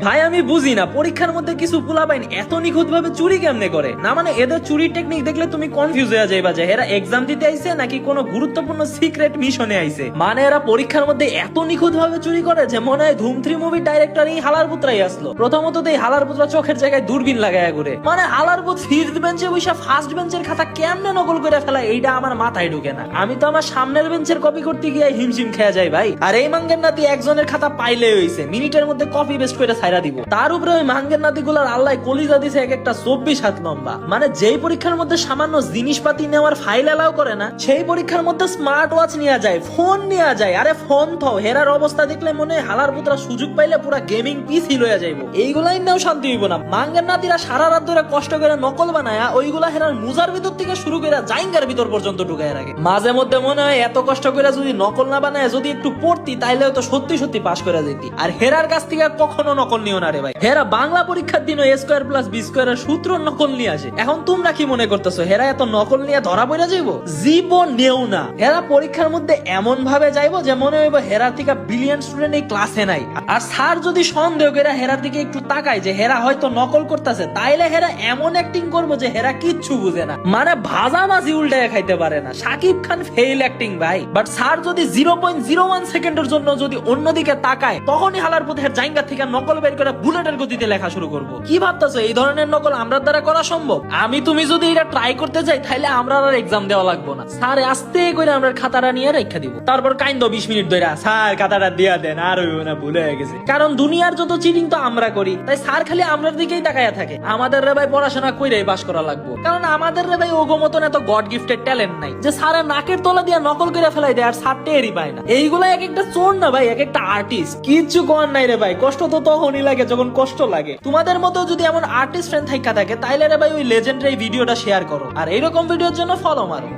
ভাই আমি বুঝি না পরীক্ষার মধ্যে কিছু পোলাপাইন এত নিখুঁত ভাবে চুরি কেমনে করে না, মানে এদের চুরির টেকনিক দেখলে তুমি কনফিউজ হয়ে যাইবা যে এরা এক্সাম দিতে আইছে নাকি কোনো গুরুত্বপূর্ণ সিক্রেট মিশনে আইছে। মানে এরা পরীক্ষার মধ্যে এত নিখুঁত ভাবে চুরি করে যে মনে হয় ধুম 3 মুভির ডাইরেক্টর এই হালার পুত্রাই আসলো। প্রথমত এই হালার পুত্রা চোখের জায়গায় দূরবীন লাগায়া ঘুরে, মানে হালার পুত ফিফথ বেঞ্চে বসে ফার্স্ট বেঞ্চের খাতা কেমনে নকল করে ফেলা এইটা আমার মাথায় ঢুকে না। আমি তো আমার সামনের বেঞ্চের কপি করতে গিয়ে হিমশিম খেয়া যাই ভাই। আর এই মাঙ্গের নাতি একজনের খাতা পাইলে হইছে মিনিটের মধ্যে কপি পেস্ট করে ছাইরা দিব। তার উপরে ওই মাঙ্গের নাতিগুলার আল্লাহ কলিজা দিছে এক একটা 24 হাত লম্বা। মানে যেই পরীক্ষার মধ্যে সামান্য জিনিসপাতি নেওয়ার ফাইল এলাও করে না, সেই পরীক্ষার মধ্যে স্মার্ট ওয়াচ নিয়ে যায়, ফোন নিয়ে যায়। আরে ফোন তো হেরার অবস্থা দেখলে মনে হয় হালার পুত্রা সুযোগ পাইলে পুরা গেমিং পিসি লইয়া যাইবো। এইগুলাই নাও শান্তি হইব না। মাঙ্গের নাতিরা সারা রাত ধরে কষ্ট করে নকল বানায়া ওইগুলা হেরার মুজার ভিতর থেকে শুরু করে জাইঙ্গার ভিতর পর্যন্ত ঢুকায় রাখে। মাঝে মধ্যে মনে হয় এত কষ্ট করে যদি নকল না বানায় যদি একটু পড়তি তাইলে তো সত্যি সত্যি পাস করে যেতি। আর হেরার কাছ থেকে কখনো নকল নিও না রে ভাই। হেরা বাংলা পরীক্ষার দিন a square plus b square এর সূত্র নকল নিয়ে আসে। এখন তোমরা কি মনে করতেছো হেরা এত নকল নিয়ে ধরা পড়ে যাইবো? জীবন নেও না। হেরা পরীক্ষার মধ্যে এমন ভাবে যাইবো যে মনে হইব হেরার থেকে ব্রিলিয়ান্ট স্টুডেন্ট এই ক্লাসে নাই। আর স্যার যদি সন্দেহ করে হেরার দিকে একটু তাকায় যে হেরা হয়তো নকল করতেছে, তাইলে হেরা এমন অ্যাক্টিং করবো যে হেরা কিচ্ছু বুঝে না। মানে ভাজা মাঝি উল্টায় খাইতে পারে না। শাকিব খান ফেইল অ্যাক্টিং ভাই। বাট স্যার যদি 0.01 সেকেন্ডের জন্য যদি অন্যদিকে তাকায়, তখনই হালার পথের জায়গা থেকে নকল বের করে বুলেটের গতিতে লেখা শুরু করবো। কি ভাবতেছো এই ধরনের নকল আমরা দ্বারা করা সম্ভব? আমি তুমি যদি এটা ট্রাই করতে যাই তাহলে আমরা আর এক্সাম দেওয়া লাগবো না। স্যার আস্তে করে আমরা খাতাটা নিয়ে রেখে দিব, তারপর কাইন্দ 20 মিনিট ধরে স্যার খাতাটা দিয়া দেন, আর হইব না ভুলে গেছে। কারণ দুনিয়ার যত চিটিং তো আমরা করি, তাই স্যার খালি আমরার দিকেই তাকায়া থাকে। আমাদের রে ভাই পড়াশোনা কইরাই পাস করা লাগবো, কারণ আমাদের রে ভাই ওগো মতন এত গড গিফটেড ট্যালেন্ট নাই যে স্যারের নাকের তলা দিয়ে নকল করে ফেলাই দেয় আর স্যার টেরই পায় না। এইগুলা এক একটা চোর না ভাই, এক একটা আর্টিস্ট। কিচ্ছু কর নাই রে ভাই, কষ্ট তো তখনই লাগে যখন কষ্ট লাগে। তোমাদের মতো যদি এমন আর্টিস্ট ফ্রেন্ড থাকা থাকে তাইলে রে ভাই ওই লেজেন্ডের এই ভিডিওটা শেয়ার করো আর এইরকম ভিডিওর জন্য ফলো মারো।